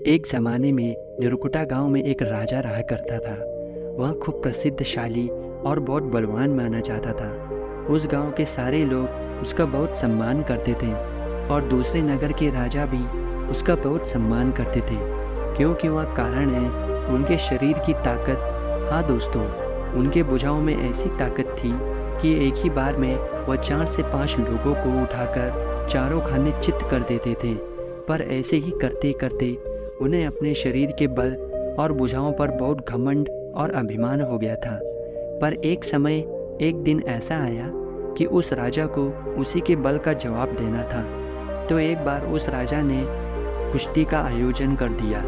एक ज़माने में निरकुटा गांव में एक राजा रहा करता था। वह खूब प्रसिद्धशाली और बहुत बलवान माना जाता था। उस गांव के सारे लोग उसका बहुत सम्मान करते थे और दूसरे नगर के राजा भी उसका बहुत सम्मान करते थे, क्योंकि वह कारण है उनके शरीर की ताकत। हाँ दोस्तों, उनके भुजाओं में ऐसी ताकत थी कि एक ही बार में वह 4 से 5 लोगों को उठाकर चारों खाने चित्त कर देते थे। पर ऐसे ही करते करते उन्हें अपने शरीर के बल और भुजाओं पर बहुत घमंड और अभिमान हो गया था। पर एक समय एक दिन ऐसा आया कि उस राजा को उसी के बल का जवाब देना था। तो एक बार उस राजा ने कुश्ती का आयोजन कर दिया,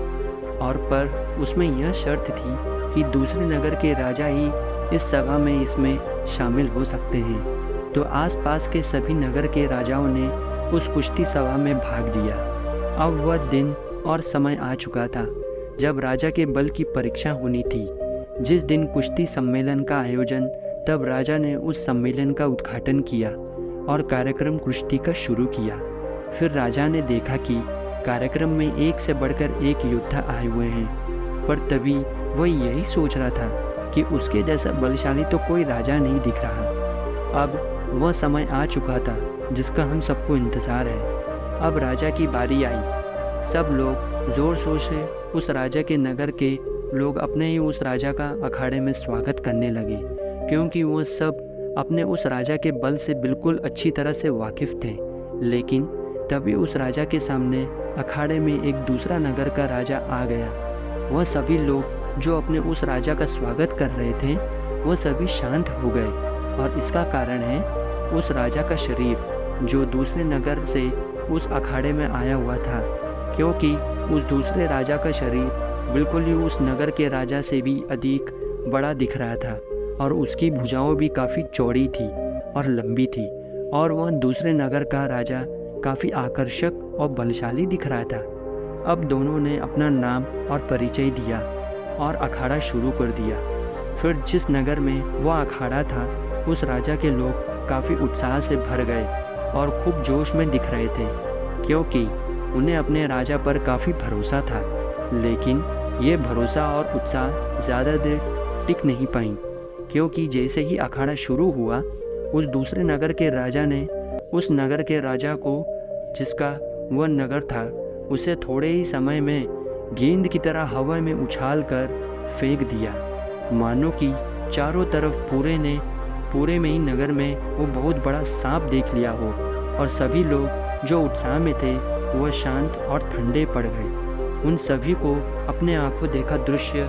और पर उसमें यह शर्त थी कि दूसरे नगर के राजा ही इस सभा में इसमें शामिल हो सकते हैं। तो आसपास के सभी नगर के राजाओं ने उस कुश्ती सभा में भाग लिया। अब वह दिन और समय आ चुका था जब राजा के बल की परीक्षा होनी थी। जिस दिन कुश्ती सम्मेलन का आयोजन, तब राजा ने उस सम्मेलन का उद्घाटन किया और कार्यक्रम कुश्ती का शुरू किया। फिर राजा ने देखा कि कार्यक्रम में एक से बढ़कर एक योद्धा आए हुए हैं, पर तभी वह यही सोच रहा था कि उसके जैसा बलशाली तो कोई राजा नहीं दिख रहा। अब वह समय आ चुका था जिसका हम सबको इंतज़ार है। अब राजा की बारी आई। सब लोग ज़ोर शोर से उस राजा के नगर के लोग अपने ही उस राजा का अखाड़े में स्वागत करने लगे, क्योंकि वह सब अपने उस राजा के बल से बिल्कुल अच्छी तरह से वाकिफ़ थे। लेकिन तभी उस राजा के सामने अखाड़े में एक दूसरा नगर का राजा आ गया। वह सभी लोग जो अपने उस राजा का स्वागत कर रहे थे, वह सभी शांत हो गए, और इसका कारण है उस राजा का शरीर जो दूसरे नगर से उस अखाड़े में आया हुआ था, क्योंकि उस दूसरे राजा का शरीर बिल्कुल ही उस नगर के राजा से भी अधिक बड़ा दिख रहा था, और उसकी भुजाओं भी काफ़ी चौड़ी थी और लंबी थी, और वह दूसरे नगर का राजा काफ़ी आकर्षक और बलशाली दिख रहा था। अब दोनों ने अपना नाम और परिचय दिया और अखाड़ा शुरू कर दिया। फिर जिस नगर में वह अखाड़ा था, उस राजा के लोग काफ़ी उत्साह से भर गए और खूब जोश में दिख रहे थे, क्योंकि उन्हें अपने राजा पर काफ़ी भरोसा था। लेकिन ये भरोसा और उत्साह ज़्यादा देर टिक नहीं पाई, क्योंकि जैसे ही अखाड़ा शुरू हुआ, उस दूसरे नगर के राजा ने उस नगर के राजा को, जिसका वह नगर था, उसे थोड़े ही समय में गेंद की तरह हवा में उछाल कर फेंक दिया, मानो कि चारों तरफ पूरे में ही नगर में वो बहुत बड़ा सांप देख लिया हो। और सभी लोग जो उत्साह में थे वह शांत और ठंडे पड़ गए। उन सभी को अपने आंखों देखा दृश्य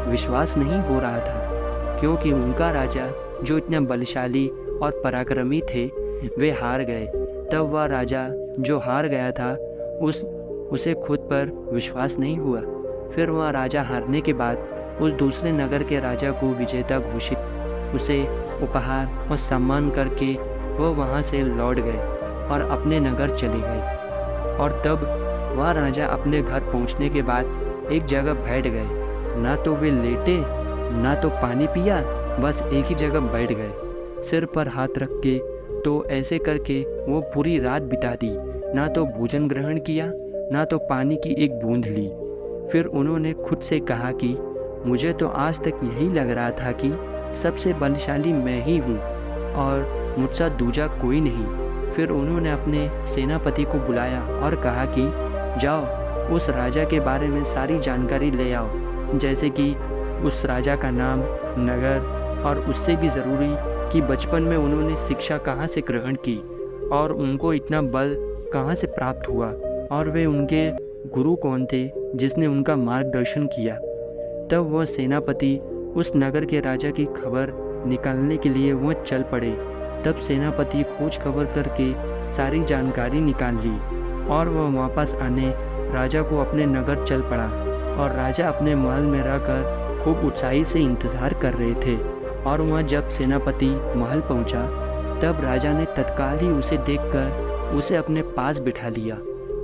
विश्वास नहीं हो रहा था, क्योंकि उनका राजा जो इतना बलशाली और पराक्रमी थे, वे हार गए। तब वह राजा जो हार गया था, उसे खुद पर विश्वास नहीं हुआ। फिर वह राजा हारने के बाद उस दूसरे नगर के राजा को विजेता घोषित, उसे उपहार और सम्मान करके वह वहाँ से लौट गए और अपने नगर चले गए। और तब वह राजा अपने घर पहुँचने के बाद एक जगह बैठ गए। ना तो वे लेटे, ना तो पानी पिया, बस एक ही जगह बैठ गए, सिर पर हाथ रख के। तो ऐसे करके वो पूरी रात बिता दी। ना तो भोजन ग्रहण किया, ना तो पानी की एक बूंद ली। फिर उन्होंने खुद से कहा कि मुझे तो आज तक यही लग रहा था कि सबसे बलशाली मैं ही हूँ और मुझसे दूजा कोई नहीं। फिर उन्होंने अपने सेनापति को बुलाया और कहा कि जाओ उस राजा के बारे में सारी जानकारी ले आओ, जैसे कि उस राजा का नाम, नगर, और उससे भी ज़रूरी कि बचपन में उन्होंने शिक्षा कहाँ से ग्रहण की और उनको इतना बल कहाँ से प्राप्त हुआ, और वे उनके गुरु कौन थे जिसने उनका मार्गदर्शन किया। तब वह सेनापति उस नगर के राजा की खबर निकालने के लिए वह चल पड़े। तब सेनापति खोज खबर करके सारी जानकारी निकाल ली, और वह वापस आने राजा को अपने नगर चल पड़ा। और राजा अपने महल में रहकर खूब उत्साही से इंतज़ार कर रहे थे। और वह जब सेनापति महल पहुंचा, तब राजा ने तत्काल ही उसे देखकर उसे अपने पास बिठा लिया,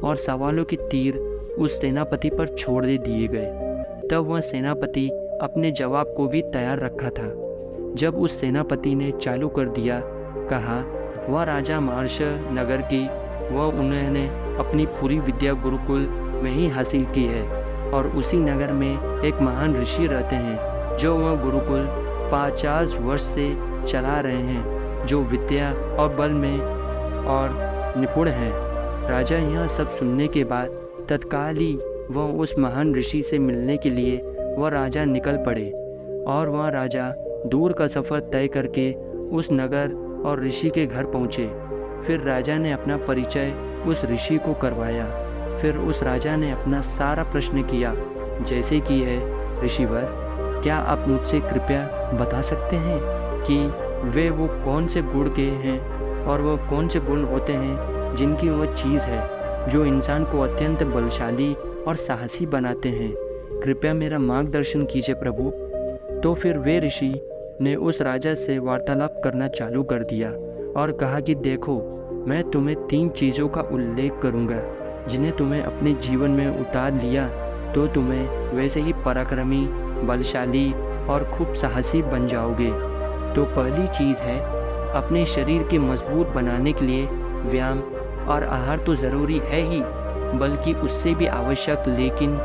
और सवालों के तीर उस सेनापति पर छोड़ दे दिए गए। तब वह सेनापति अपने जवाब को भी तैयार रखा था। जब उस सेनापति ने चालू कर दिया, कहा, वह राजा मार्श नगर की, वह उन्होंने अपनी पूरी विद्या गुरुकुल में ही हासिल की है, और उसी नगर में एक महान ऋषि रहते हैं जो वह गुरुकुल 50 वर्ष से चला रहे हैं, जो विद्या और बल में और निपुण हैं। राजा यह सब सुनने के बाद तत्काल ही वह उस महान ऋषि से मिलने के लिए वह राजा निकल पड़े और वह राजा दूर का सफ़र तय करके उस नगर और ऋषि के घर पहुँचे। फिर राजा ने अपना परिचय उस ऋषि को करवाया। फिर उस राजा ने अपना सारा प्रश्न किया, जैसे कि है, ऋषिवर, क्या आप मुझसे कृपया बता सकते हैं कि वे वो कौन से गुण के हैं और वो कौन से गुण होते हैं जिनकी वह चीज़ है जो इंसान को अत्यंत बलशाली और साहसी बनाते हैं। कृपया मेरा मार्गदर्शन कीजिए प्रभु। तो फिर वे ऋषि ने उस राजा से वार्तालाप करना चालू कर दिया और कहा कि देखो, मैं तुम्हें 3 चीज़ों का उल्लेख करूंगा जिन्हें तुम्हें अपने जीवन में उतार लिया तो तुम्हें वैसे ही पराक्रमी, बलशाली और खूब साहसी बन जाओगे। तो पहली चीज़ है, अपने शरीर के मजबूत बनाने के लिए व्यायाम और आहार तो ज़रूरी है ही, बल्कि उससे भी आवश्यक, लेकिन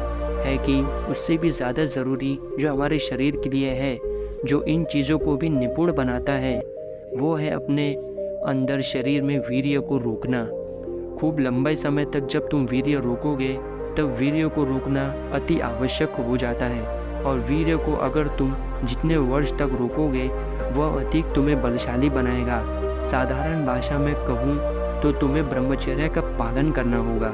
है कि उससे भी ज़्यादा ज़रूरी जो हमारे शरीर के लिए है, जो इन चीज़ों को भी निपुण बनाता है, वो है अपने अंदर शरीर में वीर्य को रोकना। खूब लंबे समय तक जब तुम वीर्य रोकोगे तब वीर्य को रोकना अति आवश्यक हो जाता है, और वीर्य को अगर तुम जितने वर्ष तक रोकोगे वह अधिक तुम्हें बलशाली बनाएगा। साधारण भाषा में कहूँ तो तुम्हें ब्रह्मचर्य का पालन करना होगा,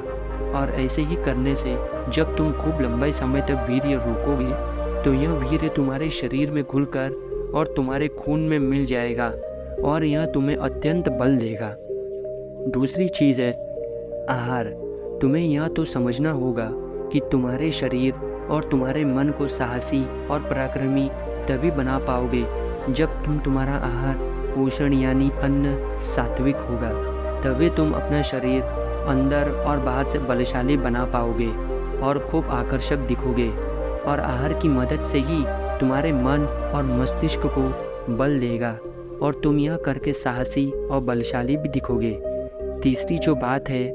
और ऐसे ही करने से जब तुम खूब लंबे समय तक वीर्य रोकोगे तो यह वीर्य तुम्हारे शरीर में घुलकर और तुम्हारे खून में मिल जाएगा और यह तुम्हें अत्यंत बल देगा। दूसरी चीज़ है आहार। तुम्हें यह तो समझना होगा कि तुम्हारे शरीर और तुम्हारे मन को साहसी और पराक्रमी तभी बना पाओगे जब तुम्हारा आहार पोषण यानी अन्न सात्विक होगा। तभी तुम अपना शरीर अंदर और बाहर से बलशाली बना पाओगे और खूब आकर्षक दिखोगे, और आहार की मदद से ही तुम्हारे मन और मस्तिष्क को बल देगा और तुम यह करके साहसी और बलशाली भी दिखोगे। तीसरी जो बात है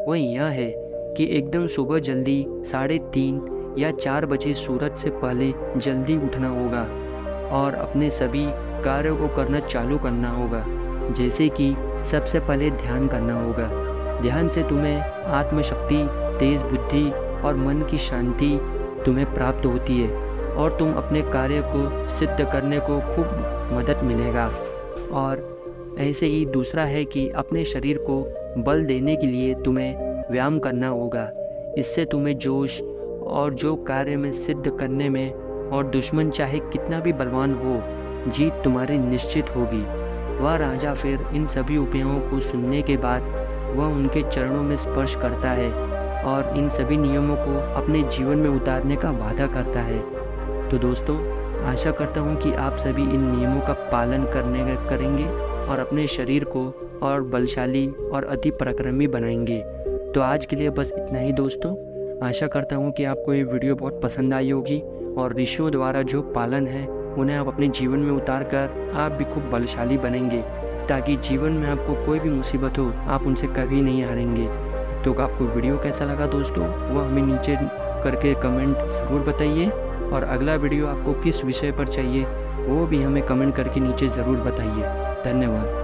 वह यह है कि एकदम सुबह जल्दी 3:30 या 4 बजे सूरज से पहले जल्दी उठना होगा और अपने सभी कार्यों को करना चालू करना होगा। जैसे कि सबसे पहले ध्यान करना होगा। ध्यान से तुम्हें आत्मशक्ति, तेज़ बुद्धि और मन की शांति तुम्हें प्राप्त होती है और तुम अपने कार्य को सिद्ध करने को खूब मदद मिलेगा। और ऐसे ही दूसरा है कि अपने शरीर को बल देने के लिए तुम्हें व्यायाम करना होगा। इससे तुम्हें जोश और जो कार्य में सिद्ध करने में, और दुश्मन चाहे कितना भी बलवान हो, जीत तुम्हारी निश्चित होगी। वह राजा फिर इन सभी उपायों को सुनने के बाद वह उनके चरणों में स्पर्श करता है और इन सभी नियमों को अपने जीवन में उतारने का वादा करता है। तो दोस्तों, आशा करता हूँ कि आप सभी इन नियमों का पालन करेंगे और अपने शरीर को और बलशाली और अति पराक्रमी बनाएंगे। तो आज के लिए बस इतना ही दोस्तों। आशा करता हूँ कि आपको ये वीडियो बहुत पसंद आई होगी और ऋषियों द्वारा जो पालन है उन्हें आप अपने जीवन में उतार कर आप भी खूब बलशाली बनेंगे, ताकि जीवन में आपको कोई भी मुसीबत हो आप उनसे कभी नहीं हारेंगे। तो आपको वीडियो कैसा लगा दोस्तों, वो हमें नीचे करके कमेंट ज़रूर बताइए, और अगला वीडियो आपको किस विषय पर चाहिए वो भी हमें कमेंट करके नीचे ज़रूर बताइए। धन्यवाद।